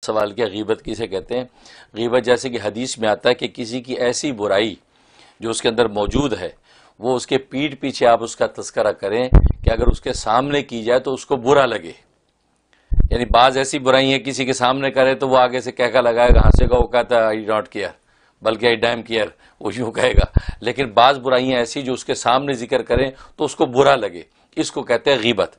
سوال کیا غیبت کسے کہتے ہیں؟ غیبت جیسے کہ حدیث میں آتا ہے کہ کسی کی ایسی برائی جو اس کے اندر موجود ہے وہ اس کے پیٹھ پیچھے آپ اس کا تذکرہ کریں کہ اگر اس کے سامنے کی جائے تو اس کو برا لگے. یعنی بعض ایسی برائی ہیں کسی کے سامنے کرے تو وہ آگے سے کہہ لگائے گا, ہنسے گا, وہ کہتا ہے آئی ڈونٹ کیئر, بلکہ آئی ڈیم کیئر, وہ یوں کہے گا. لیکن بعض برائیاں ایسی جو اس کے سامنے ذکر کریں تو اس کو برا لگے, اس کو کہتے ہیں غیبت.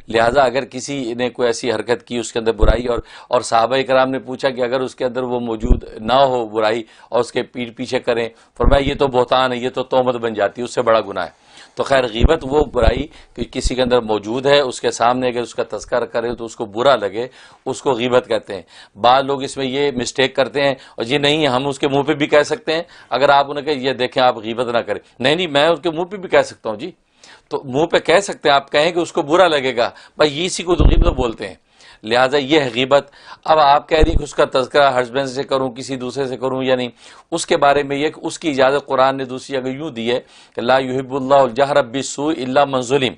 لہٰذا اگر کسی نے کوئی ایسی حرکت کی اس کے اندر برائی اور صحابہ کرام نے پوچھا کہ اگر اس کے اندر وہ موجود نہ ہو برائی اور اس کے پیٹھ پیچھے کریں, فرمایا یہ تو بہتان ہے, یہ تو تہمت بن جاتی ہے, اس سے بڑا گناہ ہے. تو خیر غیبت وہ برائی کہ کسی کے اندر موجود ہے اس کے سامنے اگر اس کا تذکرہ کرے تو اس کو برا لگے, اس کو غیبت کہتے ہیں. بعض لوگ اس میں یہ مسٹیک کرتے ہیں اور یہ نہیں ہم اس کے منہ پہ بھی کہہ سکتے ہیں. اگر آپ انہیں کہ یہ دیکھیں آپ غیبت نہ کریں, نہیں میں اس کے منہ پہ بھی کہہ سکتا ہوں. جی تو منہ پہ کہہ سکتے ہیں, آپ کہیں کہ اس کو برا لگے گا, بھائی اسی کو تو غیبت بولتے ہیں. لہٰذا یہ ہے غیبت. اب آپ کہہ رہی کہ اس کا تذکرہ ہسبینڈ سے کروں کسی دوسرے سے کروں یا نہیں, اس کے بارے میں یہ کہ اس کی اجازت قرآن نے دوسری جگہ یوں دی ہے کہ لا یحب اللہ الجہر بالسوء الا من ظلم,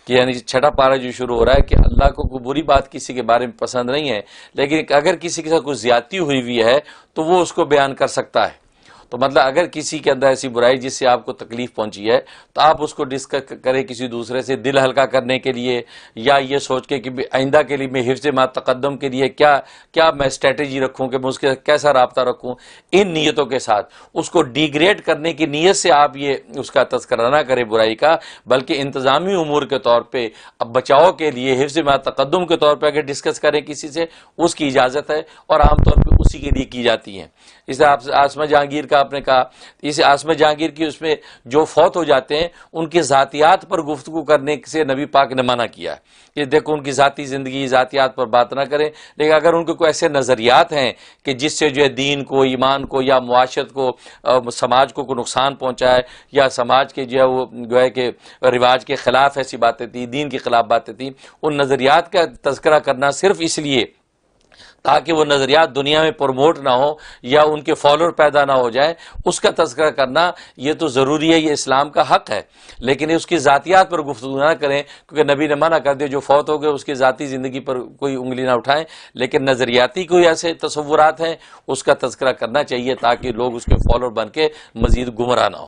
کہ یعنی چھٹا پارہ جو شروع ہو رہا ہے کہ اللہ کو کوئی بری بات کسی کے بارے میں پسند نہیں ہے, لیکن اگر کسی کے ساتھ کوئی زیادتی ہوئی ہے تو وہ اس کو بیان کر سکتا ہے. تو مطلب اگر کسی کے اندر ایسی برائی جس سے آپ کو تکلیف پہنچی ہے تو آپ اس کو ڈسکس کریں کسی دوسرے سے دل ہلکا کرنے کے لیے, یا یہ سوچ کے کہ آئندہ کے لیے میں حفظ ما تقدم کے لیے کیا میں اسٹریٹجی رکھوں کہ میں اس کے ساتھ کیسا رابطہ رکھوں. ان نیتوں کے ساتھ اس کو ڈیگریڈ کرنے کی نیت سے آپ یہ اس کا تذکرہ نہ کریں برائی کا, بلکہ انتظامی امور کے طور پہ اب بچاؤ کے لیے حفظ ما تقدم کے طور پہ اگر ڈسکس کریں کسی سے, اس کی اجازت ہے اور عام طور پہ اسی کے لیے کی جاتی ہیں. اس طرح آسمہ جہانگیر کا آپ نے کہا, اس آسمہ جہانگیر کی اس میں جو فوت ہو جاتے ہیں ان کی ذاتیات پر گفتگو کرنے سے نبی پاک نے منع کیا ہے کہ دیکھو ان کی ذاتی زندگی ذاتیات پر بات نہ کریں. لیکن اگر ان کے کوئی ایسے نظریات ہیں کہ جس سے جو ہے دین کو, ایمان کو یا معاشرت کو, سماج کو کوئی نقصان پہنچائے یا سماج کے جو ہے وہ جو ہے کہ رواج کے خلاف ایسی باتیں تھیں, دین کے خلاف باتیں تھیں, ان نظریات کا تذکرہ کرنا صرف اس لیے تاکہ وہ نظریات دنیا میں پروموٹ نہ ہو یا ان کے فالوور پیدا نہ ہو جائے, اس کا تذکرہ کرنا یہ تو ضروری ہے, یہ اسلام کا حق ہے. لیکن اس کی ذاتیات پر گفتگو نہ کریں کیونکہ نبی نے منع کر دیا جو فوت ہو گئے اس کی ذاتی زندگی پر کوئی انگلی نہ اٹھائیں. لیکن نظریاتی کوئی ایسے تصورات ہیں اس کا تذکرہ کرنا چاہیے تاکہ لوگ اس کے فالوور بن کے مزید گمراہ نہ ہو.